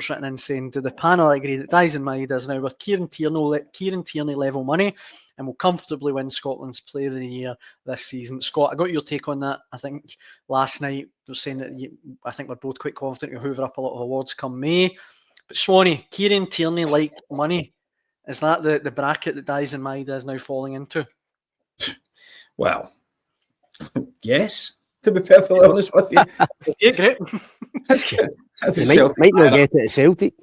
written in saying, do the panel agree that Daizen Maeda is now worth Kieran Tierney level money and will comfortably win Scotland's Player of the Year this season? Scott, I got your take on that. I think last night I was saying that I think we're both quite confident you'll hoover up a lot of awards come May. But Swanee, Kieran Tierney like money. Is that the bracket that Daizen Maeda is now falling into? Well, yes, to be perfectly honest with you. Yeah, great. Might not get it at Celtic.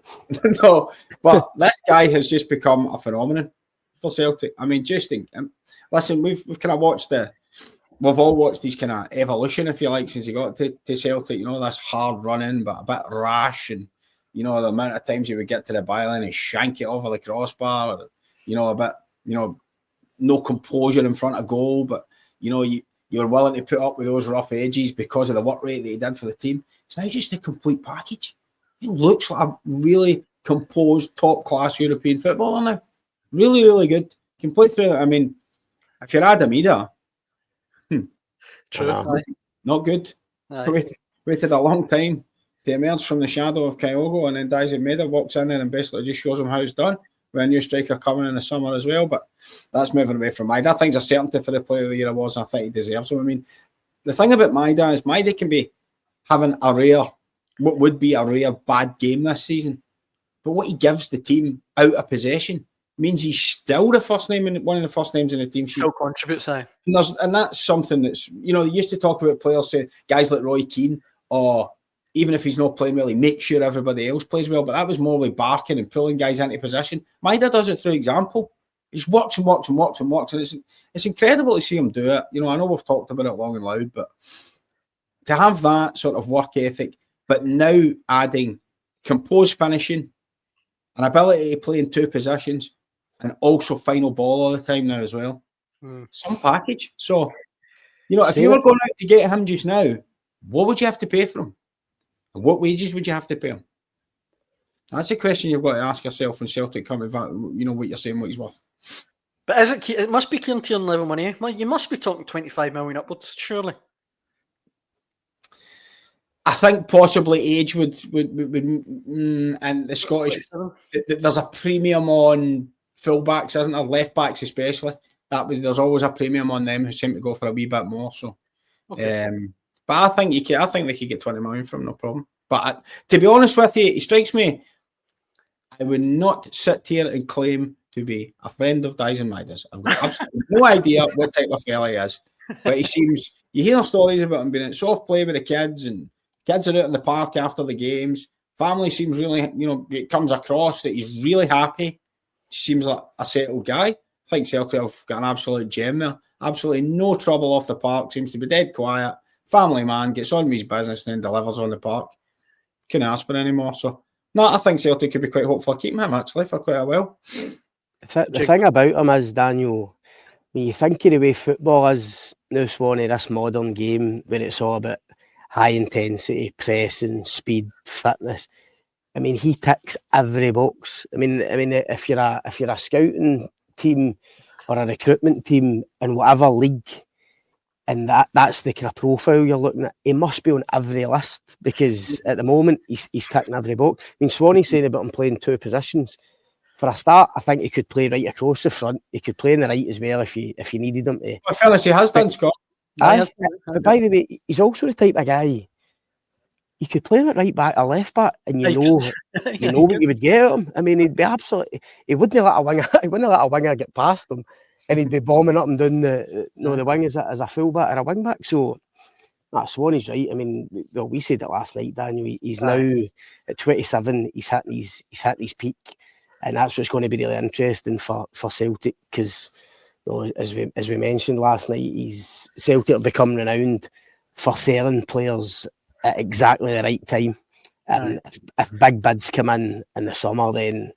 No, but this guy has just become a phenomenon for Celtic. I mean, just think, listen, we've kind of we've all watched his kind of evolution, if you like, since he got to Celtic. You know, this hard running, but a bit rash, and you know the amount of times he would get to the byline and shank it over the crossbar. Or, you know, a bit, you know, no composure in front of goal, but you know, you're willing to put up with those rough edges because of the work rate that he did for the team. It's now just a complete package. He looks like a really composed, top-class European footballer now. Really, really good. Can play through it. I mean, if you're Adam Maeda, true, not good. Waited a long time to emerge from the shadow of Kyogo, and then Daizen Maeda walks in there and basically just shows him how it's done. With a new striker coming in the summer as well, but that's moving away from Maeda. I think it's a certainty for the Player of the Year awards, and I think he deserves them. I mean, the thing about Maeda is Maeda can be having what would be a rare bad game this season, but what he gives the team out of possession means he's still the first name, one of the first names in the team sheet. Still contributes, aye. And that's something that's, you know, they used to talk about players, say guys like Roy Keane, or even if he's not playing well, he makes sure everybody else plays well. But that was more like barking and pulling guys into position. Maeda does it through example. He just works and works and works and works. And it's incredible to see him do it. You know, I know we've talked about it long and loud, but to have that sort of work ethic, but now adding composed finishing, an ability to play in two positions, and also final ball all the time now as well. Some package. So, you know, if you were going out to get him just now, what would you have to pay for him? What wages would you have to pay him? That's a question you've got to ask yourself when Celtic come back. You know what you're saying, what he's worth. But is it? It must be Kieran Tierney level money. You must be talking 25 million upwards, surely. I think possibly age would and the Scottish. There's a premium on fullbacks, isn't there? Left backs especially. There's always a premium on them who seem to go for a wee bit more. So. Okay. But I think they could get 20 million from him, no problem. But to be honest with you, it strikes me, I would not sit here and claim to be a friend of Daizen Maeda's. I've got absolutely no idea what type of fella he is. But he seems, you hear stories about him being at soft play with the kids, and kids are out in the park after the games. Family seems really, you know, it comes across that he's really happy. Seems like a settled guy. I think Celtic have got an absolute gem there. Absolutely no trouble off the park. Seems to be dead quiet. Family man, gets on with his business and then delivers on the park. Couldn't ask for any more. So, no, I think Celtic could be quite hopeful of keeping him actually for quite a while. The thing about him is, Daniel, when you think of the way football is now, Swanee, this modern game where it's all about high intensity, pressing, speed, fitness. I mean, he ticks every box. I mean, if you're a scouting team or a recruitment team in whatever league, and that's the kind of profile you're looking at, he must be on every list, because at the moment he's ticking every box. I mean, Swanee's saying about him playing two positions. For a start, I think he could play right across the front. He could play in the right as well if you needed him to. Well, fairness, he has done, Scott. But by the way, he's also the type of guy. You could play him at right back or left back, and you know what you would get at him. I mean, he'd be absolutely. He wouldn't let a winger get past him, and he'd be bombing up and down the wing as a full back or a wing back. So Swanee's right. I mean, well, we said it last night, Daniel. He's now at 27. He's hitting his peak, and that's what's going to be really interesting for Celtic, because as we mentioned last night, Celtic have become renowned for selling players at exactly the right time. And if big bids come in the summer, then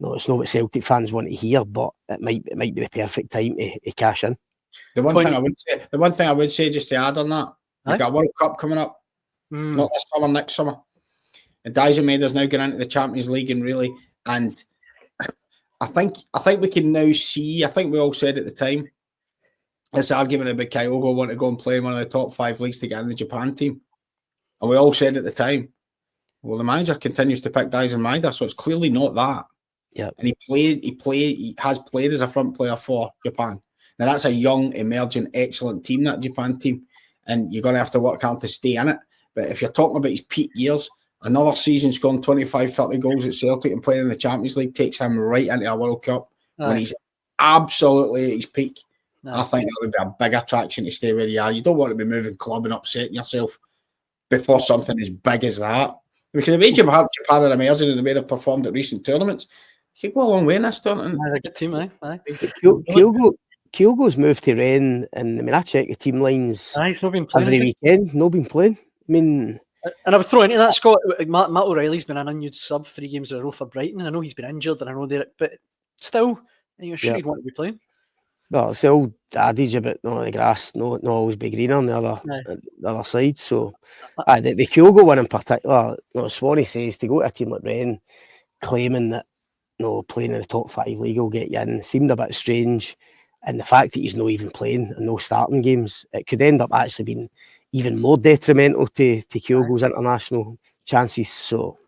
it's not what Celtic fans want to hear, but it might be the perfect time to cash in. The one thing I would say, just to add on that, we've got a World Cup coming up, not this summer, next summer. And Daizen Maeda's now going into the Champions League, and I think we can now see. I think we all said at the time, this argument about Kyogo wanting to go and play in one of the top 5 leagues to get in the Japan team. And we all said at the time, Well, the manager continues to pick Daizen Maeda, so it's clearly not that. Yeah. And he has played as a front player for Japan. Now that's a young, emerging, excellent team, that Japan team, and you're going to have to work hard to stay in it. But if you're talking about his peak years, another season scoring 25, 30 goals at Celtic and playing in the Champions League takes him right into a World Cup when he's absolutely at his peak. I think that would be a big attraction to stay where you are. You don't want to be moving club and upsetting yourself before something as big as that. Because the way Japan are emerging and the way they've performed at recent tournaments, you could go a long way in this tournament. They're a good team, aye. Kyogo's moved to Rennes, and I mean, I check the team lines He's not been playing every weekend. No been playing. I mean, and I would throw into that, Scott, Matt O'Reilly's been an unused sub 3 games in a row for Brighton, and I know he's been injured, and I know but still, you're sure he'd want to be playing. Well, it's the old adage about the grass not always be greener on the other side. So, the Kyogo one in particular, Swanee says to go to a team like Rennes, claiming that playing in the top 5 league will get you in, seemed a bit strange. And the fact that he's not even playing and no starting games, it could end up actually being even more detrimental to Kyogo's international chances. So,